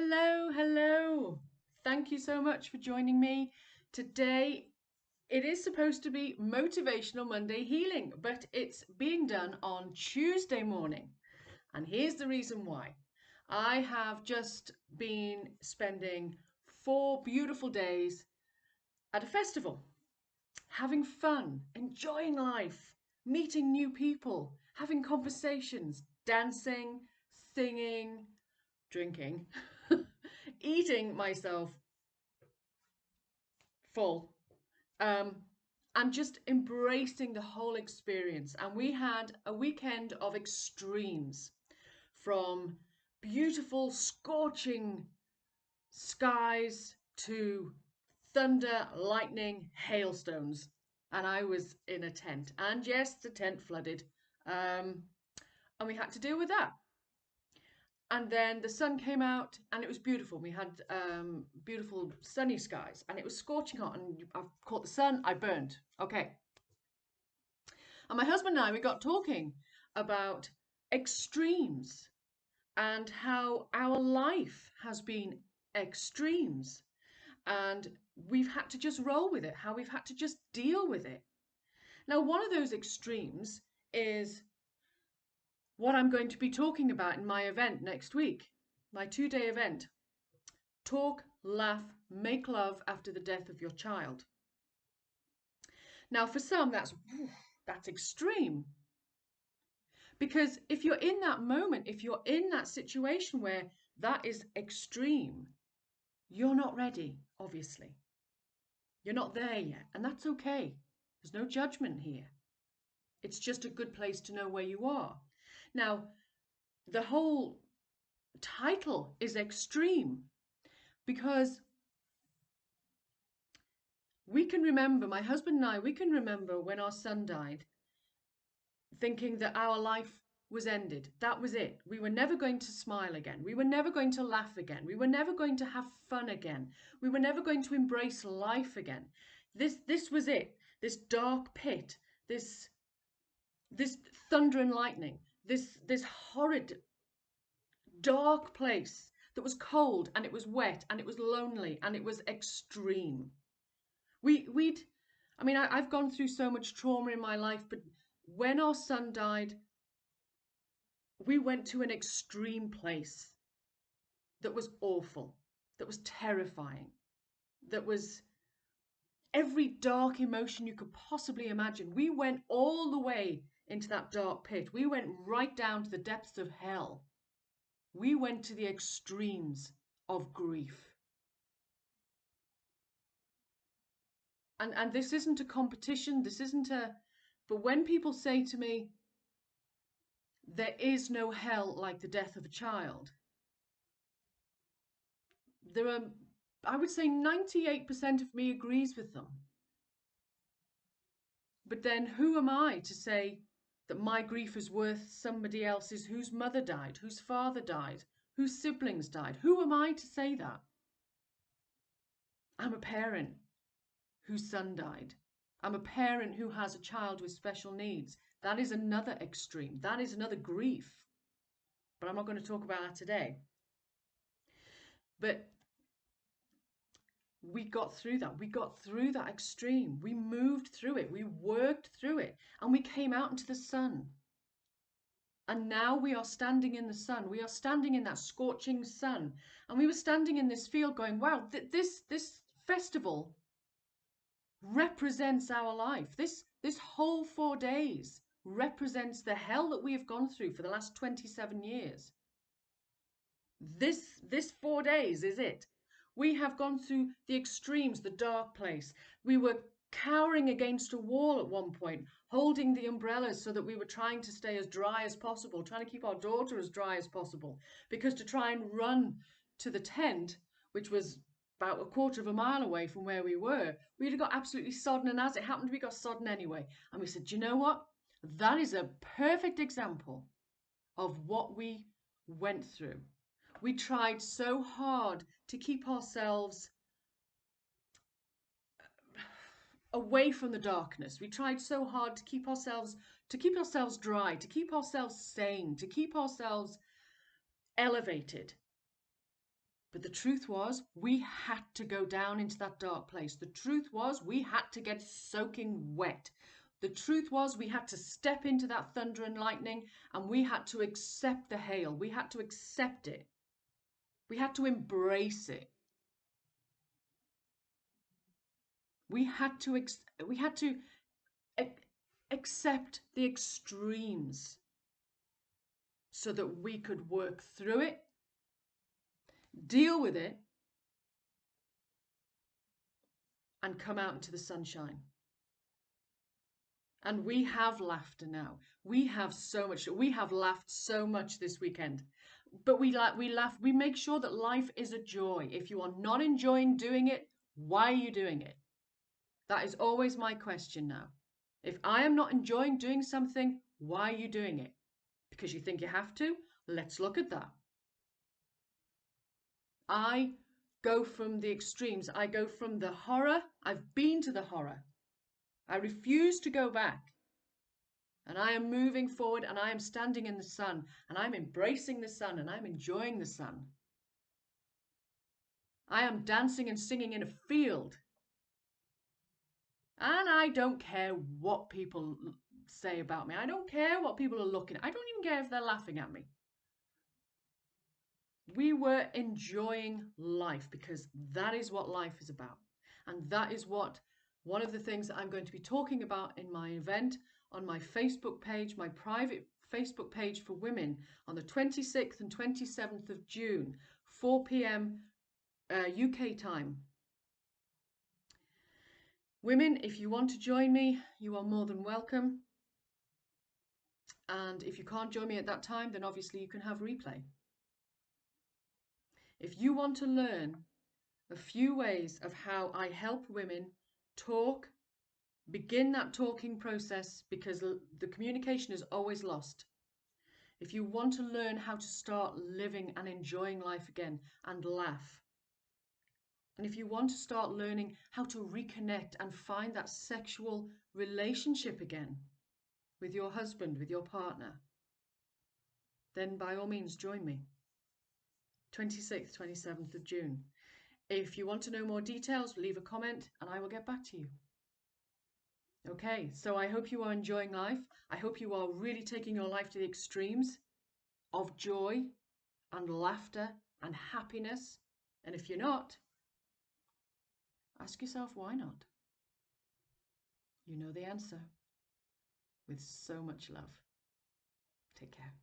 Hello, hello. Thank you so much for joining me. Today, it is supposed to be Motivational Monday Healing, but it's being done on Tuesday morning. And here's the reason why. I have just been spending 4 beautiful days at a festival, having fun, enjoying life, meeting new people, having conversations, dancing, singing, drinking, eating myself full, um, and just embracing the whole experience. And we had a weekend of extremes, from beautiful, scorching skies to thunder, lightning, hailstones. And I was in a tent. And yes, the tent flooded. And we had to deal with that. And then the sun came out and it was beautiful. We had beautiful sunny skies and it was scorching hot, and I caught the sun, I burned. Okay. And my husband and I, we got talking about extremes and how our life has been extremes, and we've had to just roll with it, how we've had to just deal with it. Now, one of those extremes is what I'm going to be talking about in my event next week, my 2-day event. Talk, laugh, make love after the death of your child. Now, for some, that's extreme. Because if you're in that moment, if you're in that situation where that is extreme, you're not ready, obviously. You're not there yet, and that's okay. There's no judgment here. It's just a good place to know where you are. Now, the whole title is extreme because we can remember, my husband and I, we can remember when our son died, thinking that our life was ended. That was it. We were never going to smile again. We were never going to laugh again. We were never going to have fun again. We were never going to embrace life again. This was it. This dark pit, this thunder and lightning, this horrid dark place that was cold and it was wet and it was lonely and it was extreme. We'd I mean, I've gone through so much trauma in my life, but when our son died, we went to an extreme place that was awful, that was terrifying, that was every dark emotion you could possibly imagine. We went all the way into that dark pit. We went right down to the depths of hell. We went to the extremes of grief. And this isn't a competition, this isn't a, but when people say to me, there is no hell like the death of a child, there are, I would say 98% of me agrees with them. But then who am I to say that my grief is worth somebody else's whose mother died, whose father died, whose siblings died? Who am I to say that? I'm a parent whose son died. I'm a parent who has a child with special needs. That is another extreme. That is another grief. But I'm not going to talk about that today. But we got through that. We got through that extreme. We moved through it. We worked through it. And we came out into the sun. And now we are standing in the sun. We are standing in that scorching sun. And we were standing in this field going, wow, this festival represents our life. This whole 4 days represents the hell that we have gone through for the last 27 years. This 4 days is it. We have gone through the extremes, the dark place. We were cowering against a wall at one point, holding the umbrellas so that we were trying to stay as dry as possible, trying to keep our daughter as dry as possible, because to try and run to the tent, which was about a quarter of a mile away from where we were, we'd have got absolutely sodden, and as it happened, we got sodden anyway. And we said, you know what? That is a perfect example of what we went through. We tried so hard to keep ourselves away from the darkness. We tried so hard to keep ourselves dry, to keep ourselves sane, to keep ourselves elevated. But the truth was, we had to go down into that dark place. The truth was, we had to get soaking wet. The truth was, we had to step into that thunder and lightning, and we had to accept the hail. We had to accept it. We had to embrace it. We had to accept the extremes so that we could work through it, deal with it, and come out into the sunshine. And we have laughter now. We have so much. We have laughed so much this weekend. But we laugh. We make sure that life is a joy. If you are not enjoying doing it, why are you doing it? That is always my question now. If I am not enjoying doing something, why are you doing it? Because you think you have to? Let's look at that. I go from the extremes. I go from the horror. I've been to the horror. I refuse to go back. And I am moving forward and I am standing in the sun and I'm embracing the sun and I'm enjoying the sun. I am dancing and singing in a field. And I don't care what people say about me. I don't care what people are looking at. I don't even care if they're laughing at me. We were enjoying life because that is what life is about. And that is what one of the things that I'm going to be talking about in my event on my Facebook page, my private Facebook page for women on the 26th and 27th of June, 4 p.m. UK time. Women, if you want to join me, you are more than welcome. And if you can't join me at that time, then obviously you can have replay. If you want to learn a few ways of how I help women talk, begin that talking process, because the communication is always lost. If you want to learn how to start living and enjoying life again and laugh, and if you want to start learning how to reconnect and find that sexual relationship again with your husband, with your partner, then by all means join me. 26th, 27th of June. If you want to know more details, leave a comment and I will get back to you. Okay, so I hope you are enjoying life. I hope you are really taking your life to the extremes of joy and laughter and happiness. And if you're not, ask yourself why not? You know the answer. With so much love. Take care.